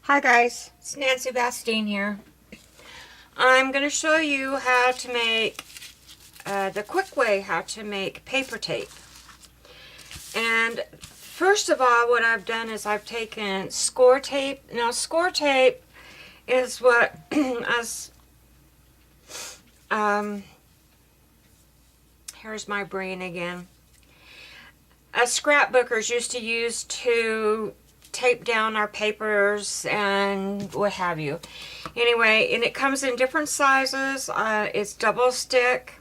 Hi guys, it's Nancy Bastine here. I'm going to show you how to make the quick way how to make paper tape. And first of all, what I've done is I've taken score tape. Now score tape is what us here's my brain again. Us scrapbookers used to use to tape down our papers and what have you. Anyway, and it comes in different sizes. It's double stick.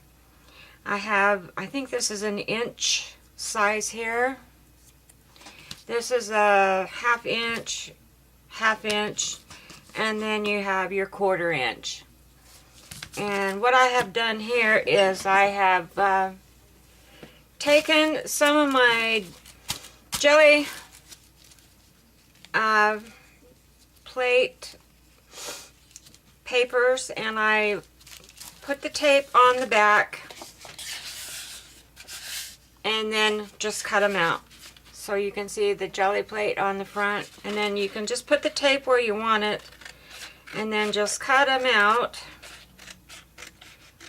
I think this is an inch size here. This is a half inch, and then you have your 1/4 inch. And what I have done here is I have taken some of my jelly plate papers and I put the tape on the back and then just cut them out. So you can see the jelly plate on the front, and then you can just put the tape where you want it and then just cut them out,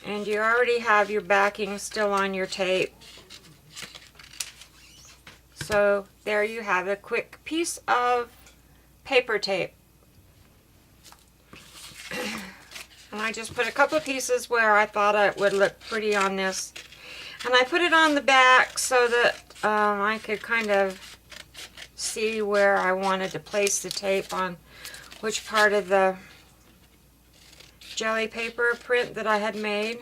and you already have your backing still on your tape. So there you have a quick piece of paper tape. And I just put a couple of pieces where I thought it would look pretty on this. And I put it on the back so that I could kind of see where I wanted to place the tape on which part of the jelly paper print that I had made.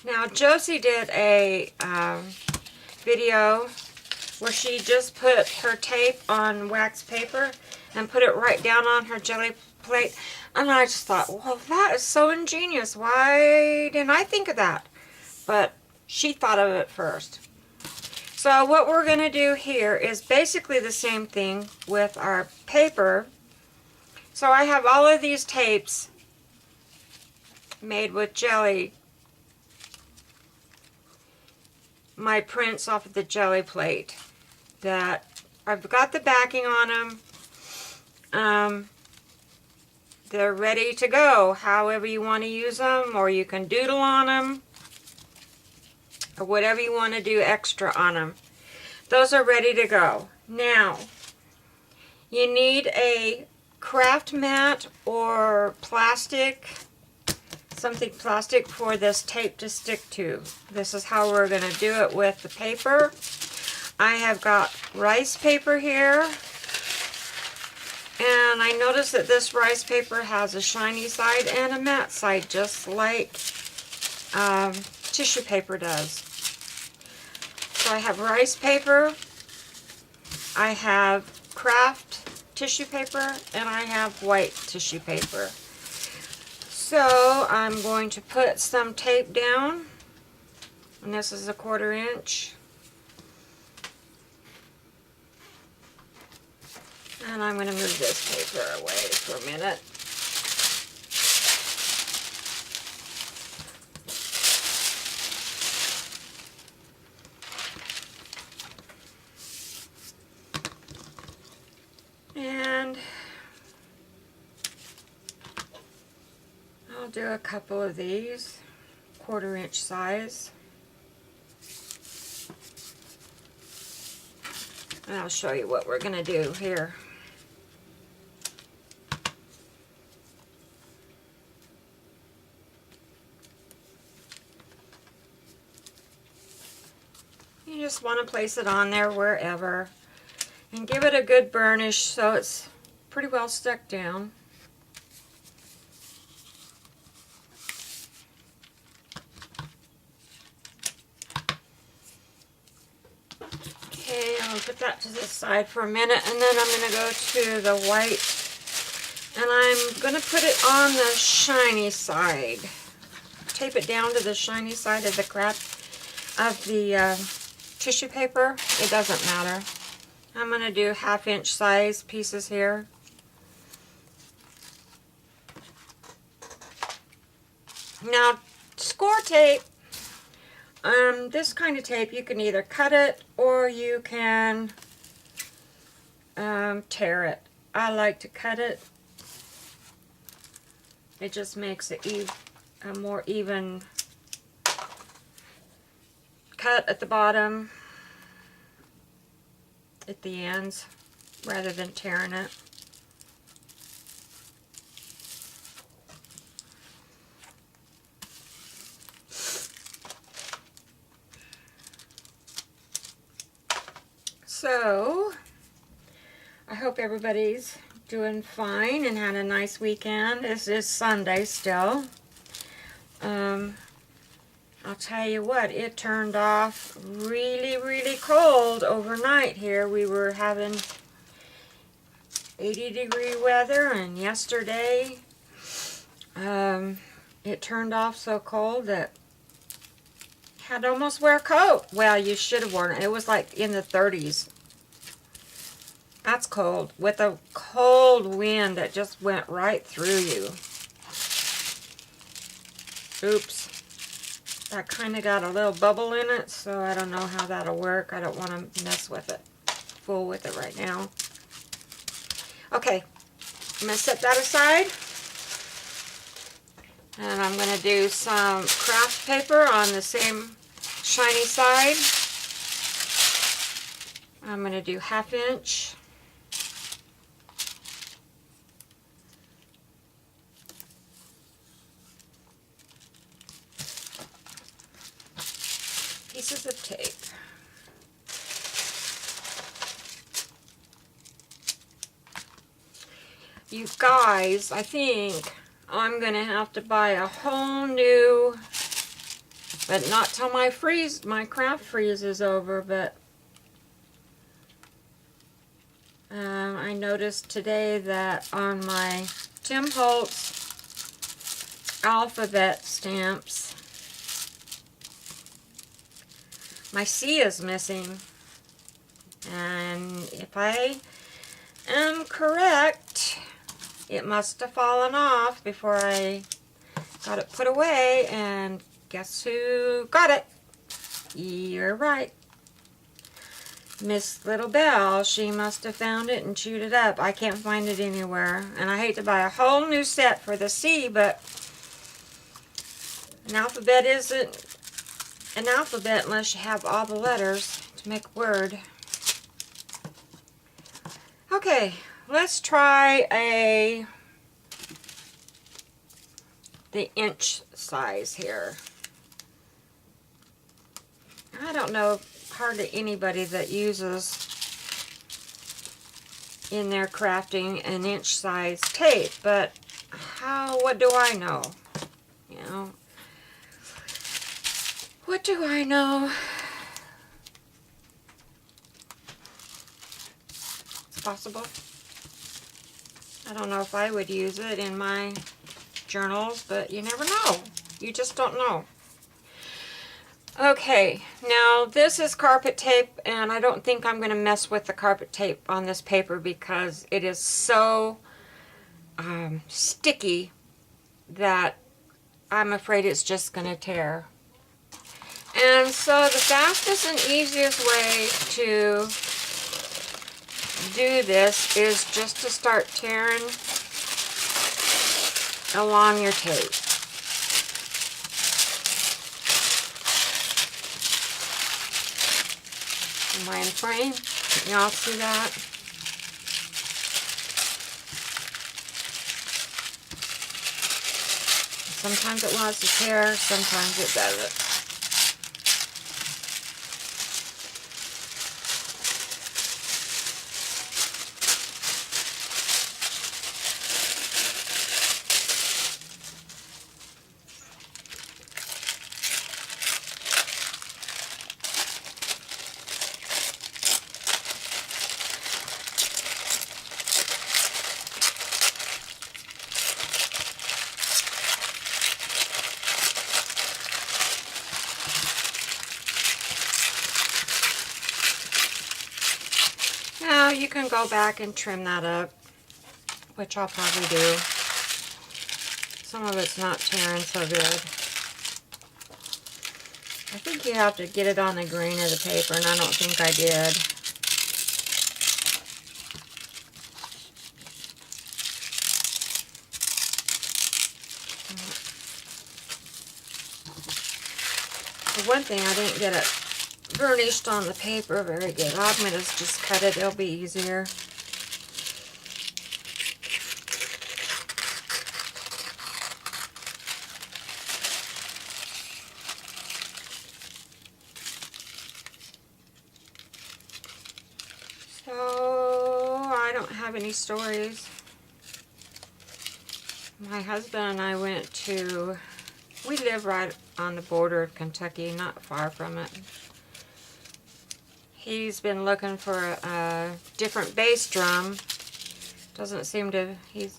Now Josie did a video where she just put her tape on wax paper and put it right down on her jelly plate, and I just thought, well, that is so ingenious. Why didn't I think of that? But she thought of it first. So what we're going to do here is basically the same thing with our paper. So I have all of these tapes made with jelly, my prints off of the jelly plate, that I've got the backing on them. They're ready to go however you want to use them, or you can doodle on them, or whatever you want to do extra on them. Those are ready to go. Now you need a craft mat or plastic, something plastic for this tape to stick to. This is how we're going to do it with the paper. I have got rice paper here, and I noticed that this rice paper has a shiny side and a matte side, just like tissue paper does. So I have rice paper, I have craft tissue paper, and I have white tissue paper. So I'm going to put some tape down, and this is a 1/4 inch. And I'm going to move this paper away for a minute. And I'll do a couple of these, 1/4 inch size. And I'll show you what we're going to do here. You just want to place it on there wherever and give it a good burnish so it's pretty well stuck down. Okay, I'll put that to the side for a minute, and then I'm going to go to the white, and I'm going to put it on the shiny side. Tape it down to the shiny side of the tissue paper. It doesn't matter. I'm going to do 1/2 inch size pieces here. Now, score tape This kind of tape, you can either cut it or you can tear it. I like to cut it. It just makes it a more even cut at the bottom, at the ends, rather than tearing it. So, I hope everybody's doing fine and had a nice weekend. This is Sunday still. I'll tell you what, it turned off really, really cold overnight here. We were having 80-degree weather, and yesterday it turned off so cold that I had to almost wear a coat. Well, you should have worn it. It was like in the 30s. That's cold, with a cold wind that just went right through you. Oops. That kind of got a little bubble in it, so I don't know how that'll work. I don't want to mess with it, fool with it right now. Okay, I'm going to set that aside. And I'm going to do some craft paper on the same shiny side. I'm going to do 1/2 inch. Pieces of tape. You guys, I think I'm going to have to buy a whole new, but not till my craft freeze is over, but I noticed today that on my Tim Holtz alphabet stamps, my C is missing, and if I am correct, it must have fallen off before I got it put away, and guess who got it? You're right. Miss Little Belle. She must have found it and chewed it up. I can't find it anywhere, and I hate to buy a whole new set for the C, but an alphabet isn't an alphabet unless you have all the letters to make a word. Okay, let's try the inch size here. I don't know hardly anybody that uses in their crafting an inch size tape, but what do I know? You know, what do I know? It's possible. I don't know if I would use it in my journals, but you never know. You just don't know. Okay, now this is carpet tape, and I don't think I'm going to mess with the carpet tape on this paper because it is so sticky that I'm afraid it's just going to tear. And so the fastest and easiest way to do this is just to start tearing along your tape. Am I in frame? Y'all see that? Sometimes it wants to tear, sometimes it doesn't. Now you can go back and trim that up, which I'll probably do. Some of it's not tearing so good. I think you have to get it on the grain of the paper, and I don't think I did. The one thing, I didn't get it burnished on the paper very good. I'm going to just cut it. It'll be easier. So, I don't have any stories. My husband and I went to, we live right on the border of Kentucky, not far from it. He's been looking for a different bass drum. Doesn't seem to, he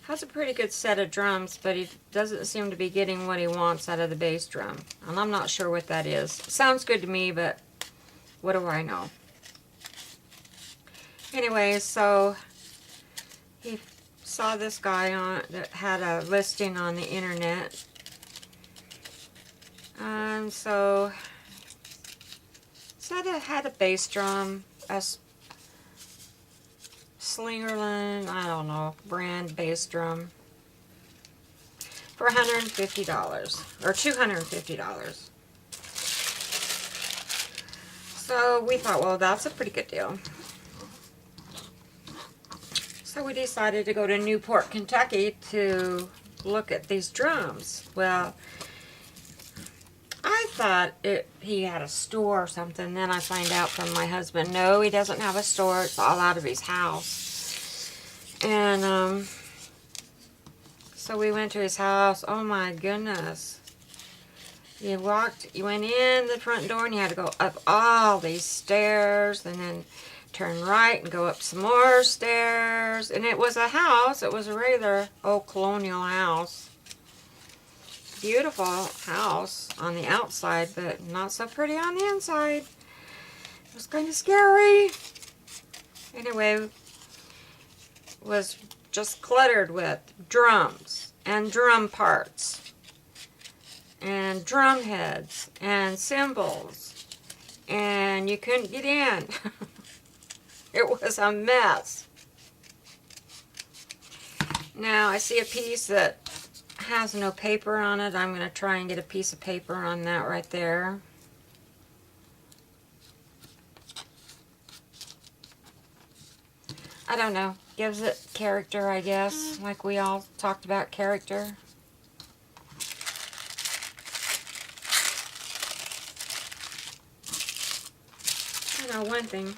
has a pretty good set of drums, but he doesn't seem to be getting what he wants out of the bass drum. And I'm not sure what that is. Sounds good to me, but what do I know? Anyway, so he saw this guy on that had a listing on the internet. And so said it had a bass drum, a Slingerland, I don't know, brand bass drum for $150 or $250. So we thought, well, that's a pretty good deal. So we decided to go to Newport, Kentucky to look at these drums. Well, I thought he had a store or something. Then I find out from my husband, no, he doesn't have a store. It's all out of his house. And so we went to his house. Oh my goodness. You went in the front door and you had to go up all these stairs and then turn right and go up some more stairs. And it was a house. It was a regular old colonial house. Beautiful house on the outside, but not so pretty on the inside. It was kind of scary. Anyway, it was just cluttered with drums and drum parts and drum heads and cymbals, and you couldn't get in. It was a mess. Now I see a piece that has no paper on it. I'm going to try and get a piece of paper on that right there. I don't know. Gives it character, I guess, like we all talked about character. I know one thing.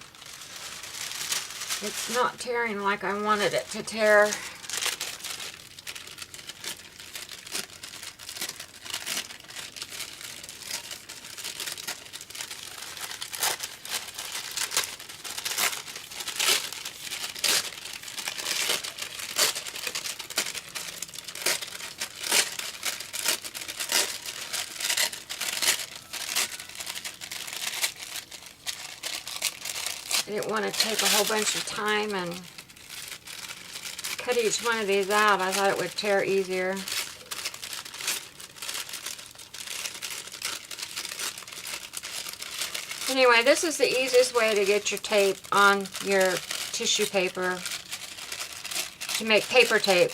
It's not tearing like I wanted it to tear. I didn't want to take a whole bunch of time and cut each one of these out. I thought it would tear easier. Anyway, this is the easiest way to get your tape on your tissue paper, to make paper tape.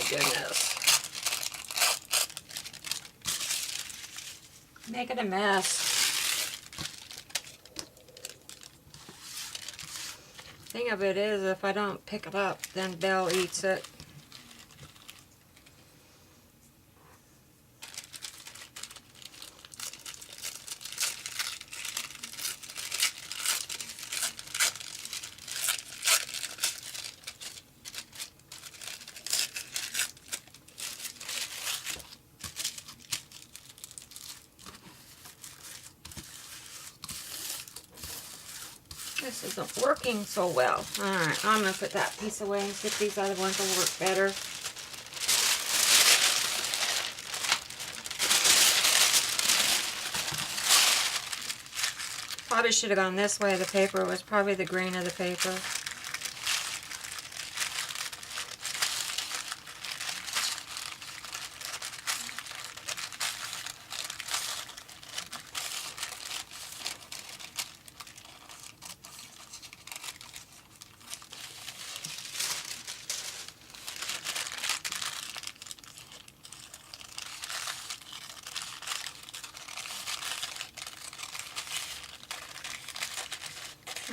Goodness. Making a mess. Thing of it is, if I don't pick it up, then Belle eats it. This isn't working so well. Alright, I'm going to put that piece away and see if these other ones will work better. Probably should have gone this way. The paper was probably the grain of the paper.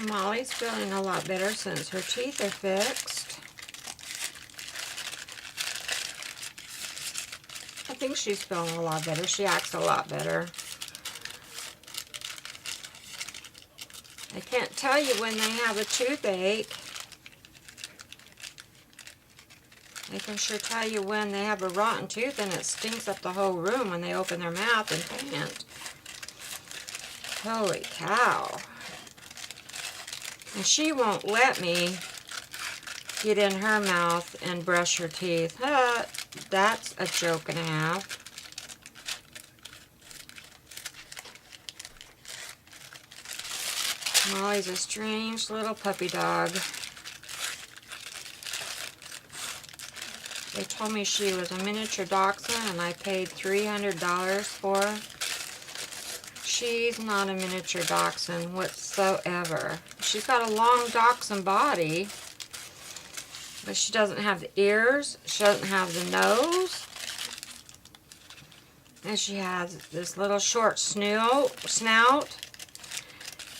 Molly's feeling a lot better since her teeth are fixed. I think she's feeling a lot better. She acts a lot better. I can't tell you when they have a toothache. I can sure tell you when they have a rotten tooth and it stinks up the whole room when they open their mouth and pant. Holy cow. And she won't let me get in her mouth and brush her teeth. That's a joke and a half. Molly's a strange little puppy dog. They told me she was a miniature dachshund and I paid $300 for her. She's not a miniature dachshund whatsoever. She's got a long dachshund body, but she doesn't have the ears, she doesn't have the nose, and she has this little short snout,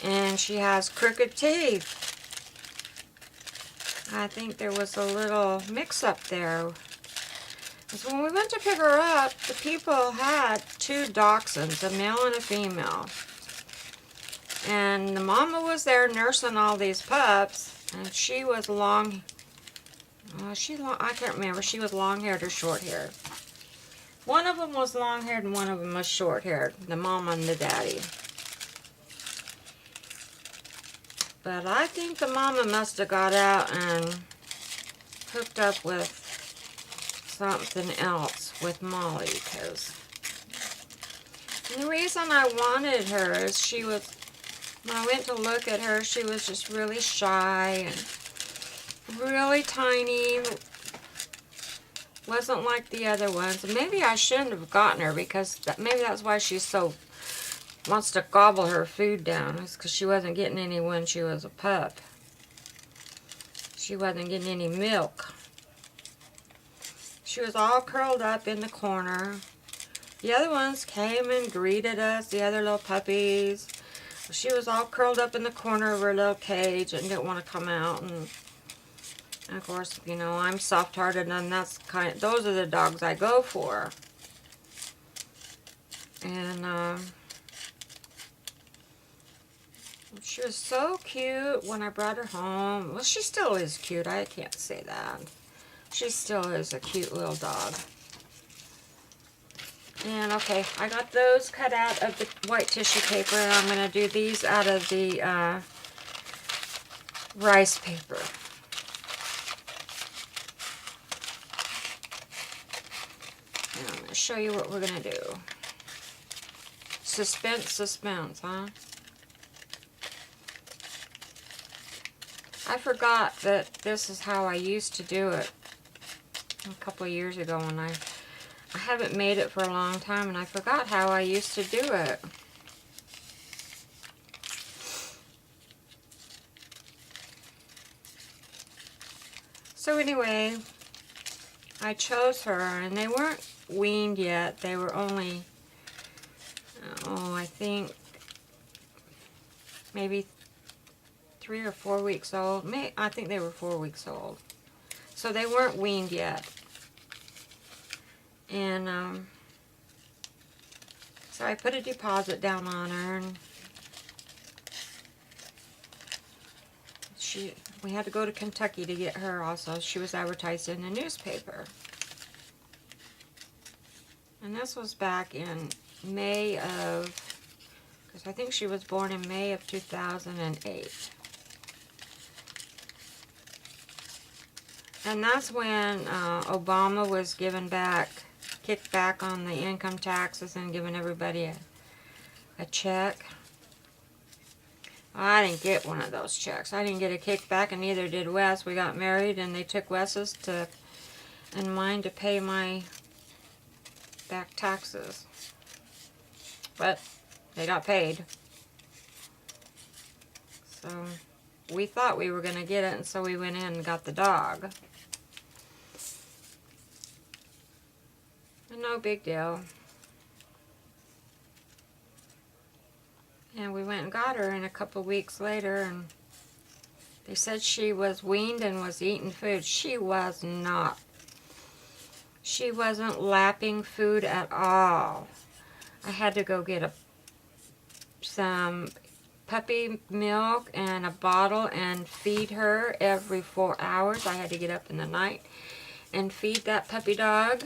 and she has crooked teeth. I think there was a little mix-up there. Because when we went to pick her up, the people had two dachshunds, a male and a female. And the mama was there nursing all these pups, and she was I can't remember, she was long-haired or short-haired. One of them was long-haired and one of them was short-haired, the mama and the daddy. But I think the mama must have got out and hooked up with something else with Molly, because the reason I wanted her is she was, when I went to look at her, she was just really shy and really tiny. Wasn't like the other ones. Maybe I shouldn't have gotten her because maybe that's why she's so wants to gobble her food down. It's because she wasn't getting any when she was a pup. She wasn't getting any milk. She was all curled up in the corner. The other ones came and greeted us, the other little puppies. She was all curled up in the corner of her little cage and didn't want to come out. And of course, you know, I'm soft-hearted, and those are the dogs I go for. And she was so cute when I brought her home. Well, she still is cute. I can't say that. She still is a cute little dog. And okay, I got those cut out of the white tissue paper, and I'm going to do these out of the rice paper. And I'm going to show you what we're going to do. Suspense, huh? I forgot that this is how I used to do it a couple of years ago when I haven't made it for a long time, and I forgot how I used to do it. So anyway, I chose her, and they weren't weaned yet. They were only, I think maybe 3 or 4 weeks old. I think they were 4 weeks old. So they weren't weaned yet. And so I put a deposit down on her, and we had to go to Kentucky to get her also. She was advertised in the newspaper. And this was back in May of, because I think she was born in May of 2008. And that's when Obama was kicked back on the income taxes and giving everybody a check. I didn't get one of those checks. I didn't get a kickback, and neither did Wes. We got married, and they took Wes's and mine to pay my back taxes. But they got paid. So we thought we were going to get it, and so we went in and got the dog. And no big deal. And we went and got her, and a couple weeks later, and they said she was weaned and was eating food. She was not. She wasn't lapping food at all. I had to go get some puppy milk and a bottle and feed her every 4 hours. I had to get up in the night and feed that puppy dog.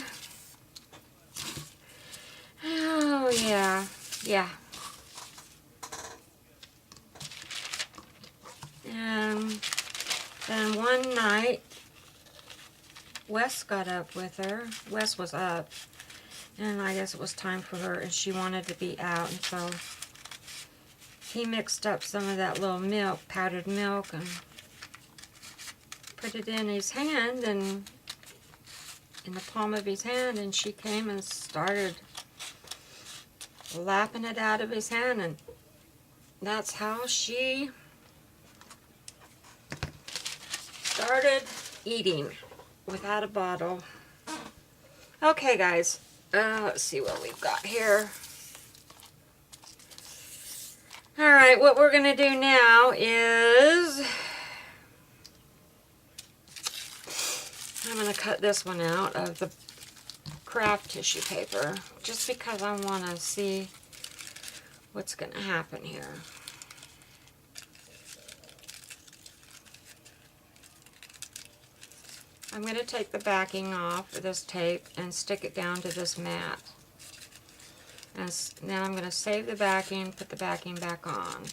Oh, yeah. Yeah. And then one night, Wes got up with her. Wes was up, and I guess it was time for her, and she wanted to be out, and so he mixed up some of that little milk, powdered milk, and put it in his hand, and in the palm of his hand, and she came and started lapping it out of his hand, and that's how she started eating without a bottle. Okay, guys, let's see what we've got here. Alright, what we're going to do now is I'm going to cut this one out of the craft tissue paper just because I want to see what's going to happen here. I'm going to take the backing off of this tape and stick it down to this mat. And then I'm going to save the backing, put the backing back on.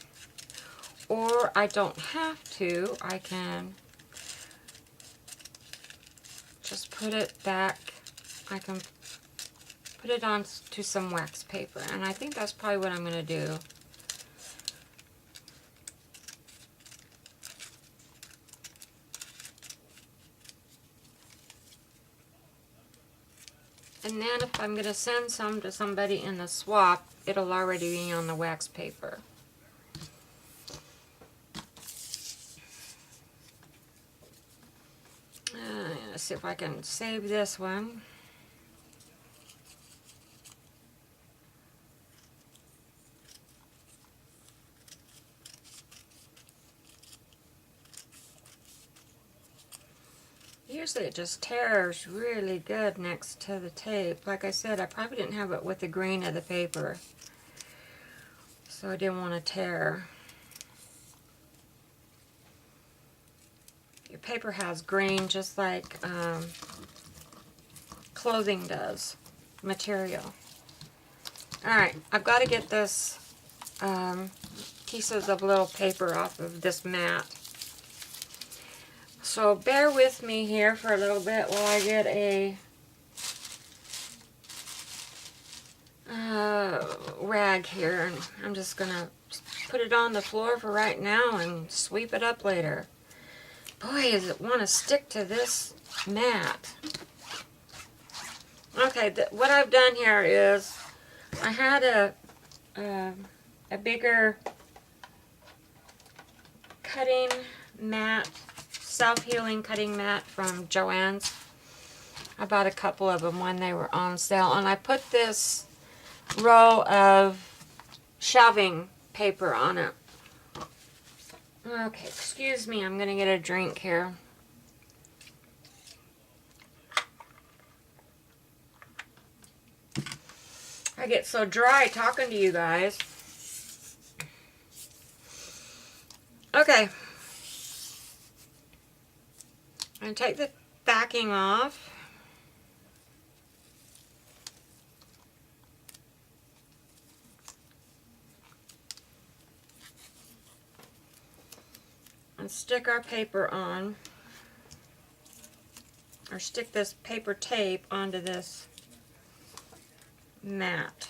Or I don't have to. I can just put it back. I can put it on to some wax paper. And I think that's probably what I'm going to do. And then if I'm going to send some to somebody in the swap, it'll already be on the wax paper. Let's see if I can save this one. Usually it just tears really good next to the tape. Like I said, I probably didn't have it with the grain of the paper, so I didn't want to tear. Your paper has grain just like clothing does, material. Alright, I've got to get this pieces of little paper off of this mat. So bear with me here for a little bit while I get a rag here. And I'm just going to put it on the floor for right now and sweep it up later. Boy, does it want to stick to this mat. Okay, what I've done here is I had a bigger cutting mat, self-healing cutting mat from Joann's. I bought a couple of them when they were on sale, and I put this roll of shelving paper on it. Okay, excuse me, I'm gonna get a drink here. I get so dry talking to you guys. Okay. I'm going to take the backing off. And stick our paper on. or stick this paper tape onto this mat.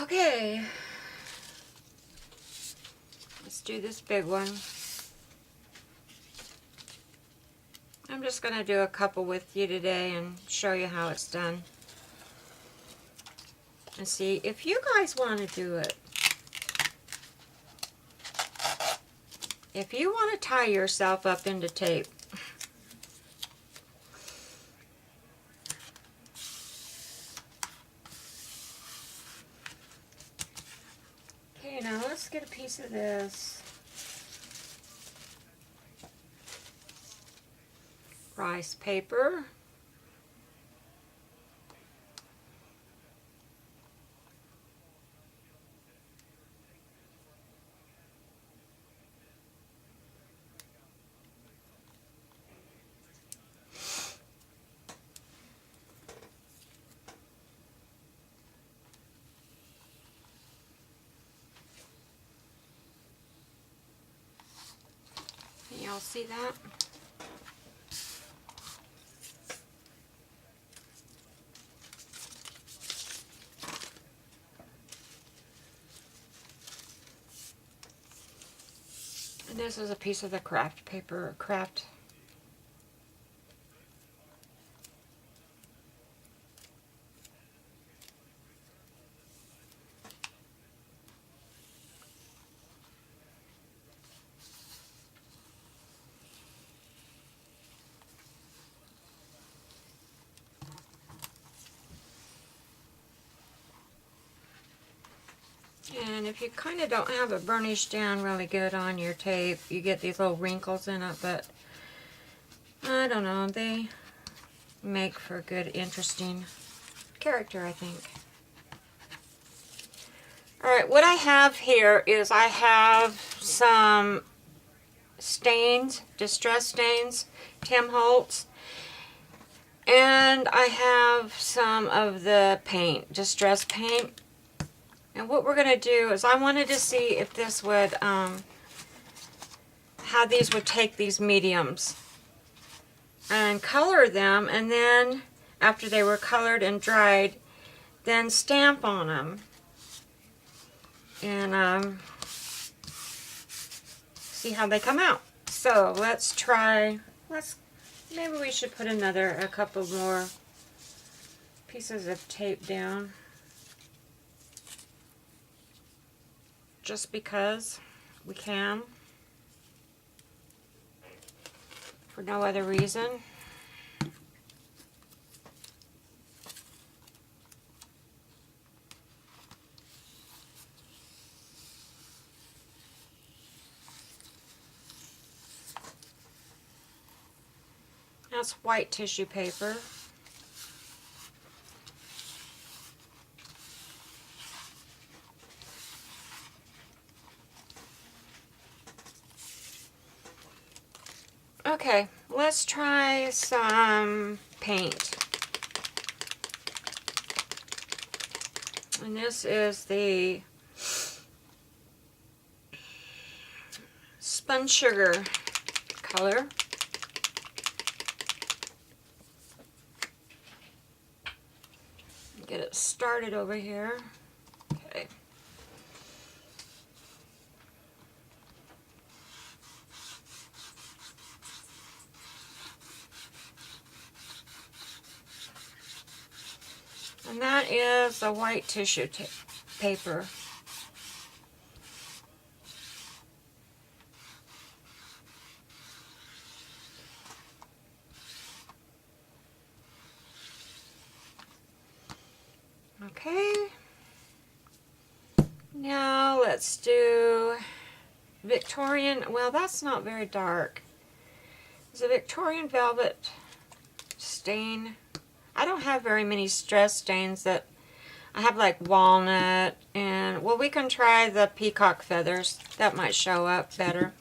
Okay, let's do this big one. I'm just going to do a couple with you today and show you how it's done. And see if you guys want to do it. If you want to tie yourself up into tape. Okay, now let's get a piece of this rice paper. Can y'all see that? And this is a piece of the craft paper, craft. And if you kind of don't have it burnished down really good on your tape, you get these little wrinkles in it, but I don't know, they make for good, interesting character, I think. Alright, what I have here is I have some stains, distress stains, Tim Holtz, and I have some of the paint, distress paint. And what we're going to do is I wanted to see if this would, how these would take these mediums and color them, and then after they were colored and dried, then stamp on them. And see how they come out. So let's try, maybe we should put a couple more pieces of tape down. Just because we can, for no other reason. That's white tissue paper. Okay, let's try some paint. And this is the Spun Sugar color. Get it started over here. Okay. And that is a white tissue paper. Okay. Now let's do Victorian, well that's not very dark. It's a Victorian velvet stain. I don't have very many stress stains that I have, like walnut, and well, we can try the peacock feathers. That might show up better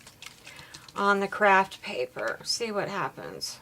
on the craft paper. See what happens.